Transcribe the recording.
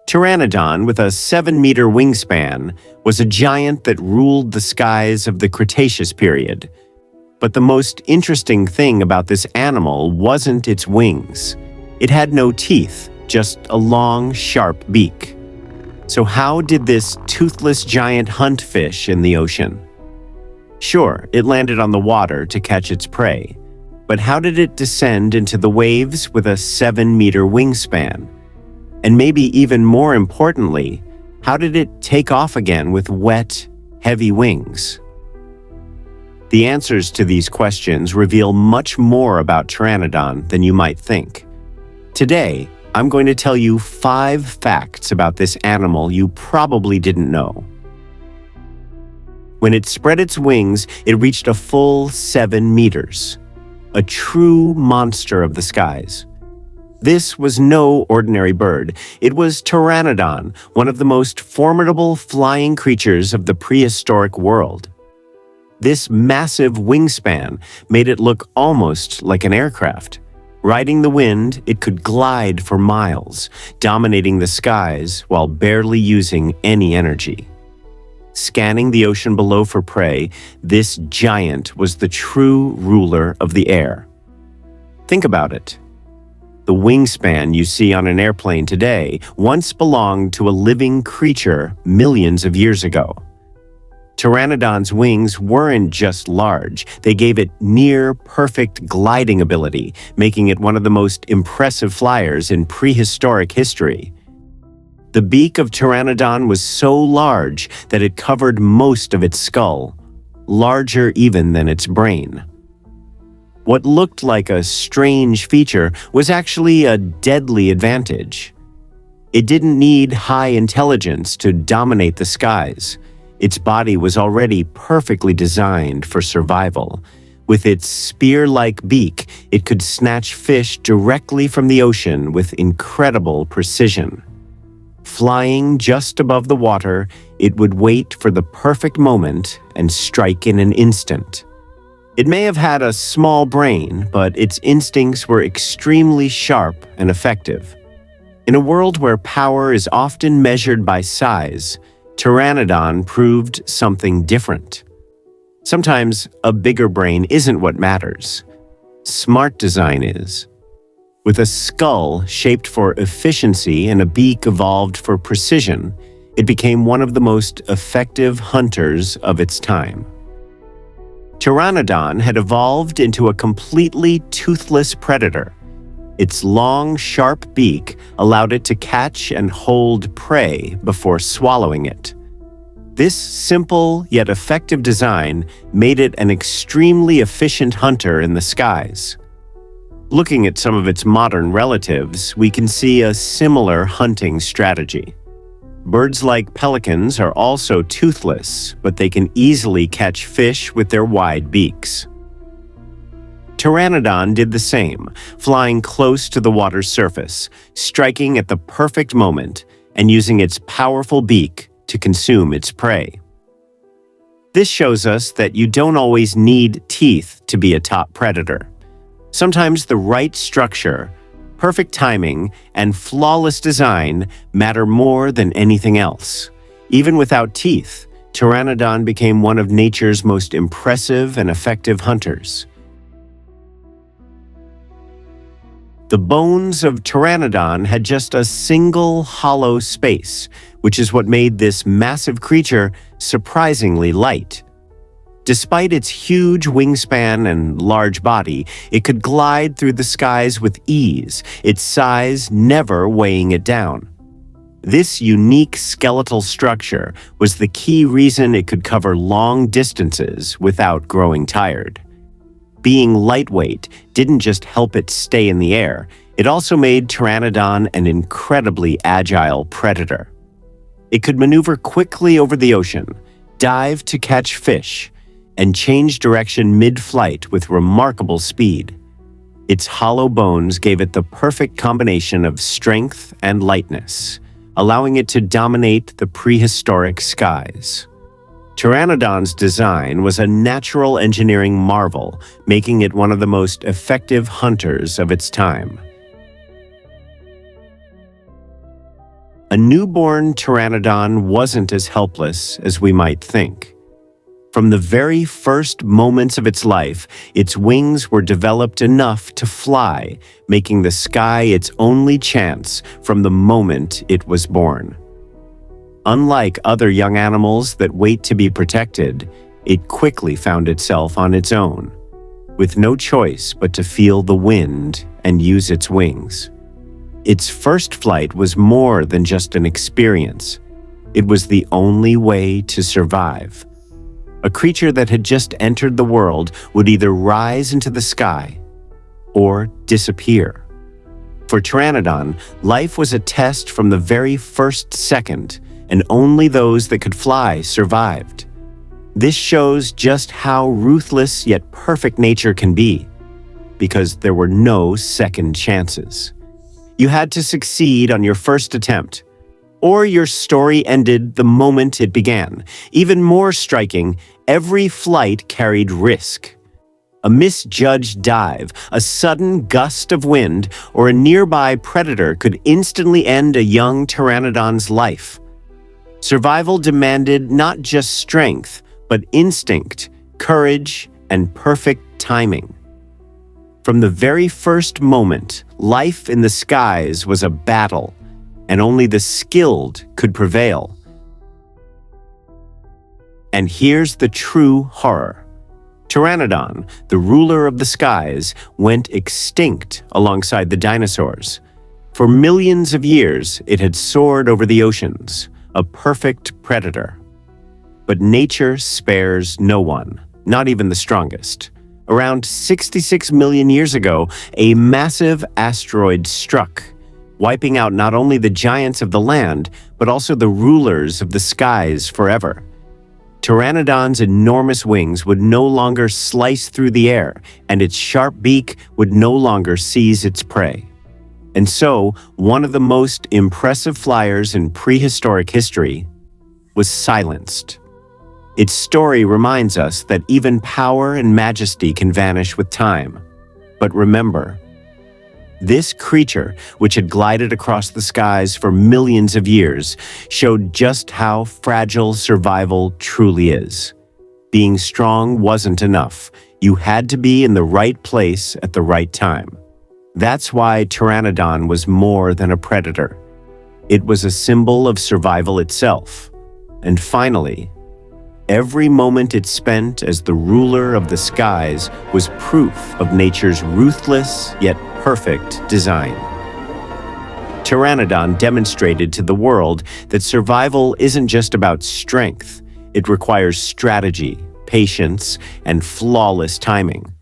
Pteranodon, with a 7-meter wingspan, was a giant that ruled the skies of the Cretaceous period. But the most interesting thing about this animal wasn't its wings. It had no teeth, just a long, sharp beak. So how did this toothless giant hunt fish in the ocean? Sure, it landed on the water to catch its prey, but how did it descend into the waves with a 7-meter wingspan? And maybe even more importantly, how did it take off again with wet, heavy wings? The answers to these questions reveal much more about Pteranodon than you might think. Today, I'm going to tell you 5 facts about this animal you probably didn't know. When it spread its wings, it reached a full 7 meters. A true monster of the skies. This was no ordinary bird. It was Pteranodon, one of the most formidable flying creatures of the prehistoric world. This massive wingspan made it look almost like an aircraft. Riding the wind, it could glide for miles, dominating the skies while barely using any energy. Scanning the ocean below for prey, this giant was the true ruler of the air. Think about it. The wingspan you see on an airplane today once belonged to a living creature millions of years ago. Pteranodon's wings weren't just large, they gave it near-perfect gliding ability, making it one of the most impressive flyers in prehistoric history. The beak of Pteranodon was so large that it covered most of its skull, larger even than its brain. What looked like a strange feature was actually a deadly advantage. It didn't need high intelligence to dominate the skies. Its body was already perfectly designed for survival. With its spear-like beak, it could snatch fish directly from the ocean with incredible precision. Flying just above the water, it would wait for the perfect moment and strike in an instant. It may have had a small brain, but its instincts were extremely sharp and effective. In a world where power is often measured by size, Pteranodon proved something different. Sometimes a bigger brain isn't what matters. Smart design is. With a skull shaped for efficiency and a beak evolved for precision, it became one of the most effective hunters of its time. Pteranodon had evolved into a completely toothless predator. Its long, sharp beak allowed it to catch and hold prey before swallowing it. This simple yet effective design made it an extremely efficient hunter in the skies. Looking at some of its modern relatives, we can see a similar hunting strategy. Birds like pelicans are also toothless, but they can easily catch fish with their wide beaks. Pteranodon did the same, flying close to the water's surface, striking at the perfect moment, and using its powerful beak to consume its prey. This shows us that you don't always need teeth to be a top predator. Sometimes the right structure, perfect timing, and flawless design matter more than anything else. Even without teeth, Pteranodon became one of nature's most impressive and effective hunters. The bones of Pteranodon had just a single hollow space, which is what made this massive creature surprisingly light. Despite its huge wingspan and large body, it could glide through the skies with ease, its size never weighing it down. This unique skeletal structure was the key reason it could cover long distances without growing tired. Being lightweight didn't just help it stay in the air, it also made Pteranodon an incredibly agile predator. It could maneuver quickly over the ocean, dive to catch fish, and change direction mid-flight with remarkable speed. Its hollow bones gave it the perfect combination of strength and lightness, allowing it to dominate the prehistoric skies. Pteranodon's design was a natural engineering marvel, making it one of the most effective hunters of its time. A newborn Pteranodon wasn't as helpless as we might think. From the very first moments of its life, its wings were developed enough to fly, making the sky its only chance from the moment it was born. Unlike other young animals that wait to be protected, it quickly found itself on its own, with no choice but to feel the wind and use its wings. Its first flight was more than just an experience. It was the only way to survive. A creature that had just entered the world would either rise into the sky or disappear. For Pteranodon, life was a test from the very first second, and only those that could fly survived. This shows just how ruthless yet perfect nature can be, because there were no second chances. You had to succeed on your first attempt, or your story ended the moment it began. Even more striking, every flight carried risk. A misjudged dive, a sudden gust of wind, or a nearby predator could instantly end a young Pteranodon's life. Survival demanded not just strength, but instinct, courage, and perfect timing. From the very first moment, life in the skies was a battle, and only the skilled could prevail. And here's the true horror. Pteranodon, the ruler of the skies, went extinct alongside the dinosaurs. For millions of years, it had soared over the oceans, a perfect predator. But nature spares no one, not even the strongest. Around 66 million years ago, a massive asteroid struck, wiping out not only the giants of the land, but also the rulers of the skies forever. Pteranodon's enormous wings would no longer slice through the air, and its sharp beak would no longer seize its prey. And so, one of the most impressive flyers in prehistoric history was silenced. Its story reminds us that even power and majesty can vanish with time. But remember, this creature, which had glided across the skies for millions of years, showed just how fragile survival truly is. Being strong wasn't enough. You had to be in the right place at the right time. That's why Pteranodon was more than a predator. It was a symbol of survival itself. And finally, every moment it spent as the ruler of the skies was proof of nature's ruthless yet perfect design. Pteranodon demonstrated to the world that survival isn't just about strength. It requires strategy, patience, and flawless timing.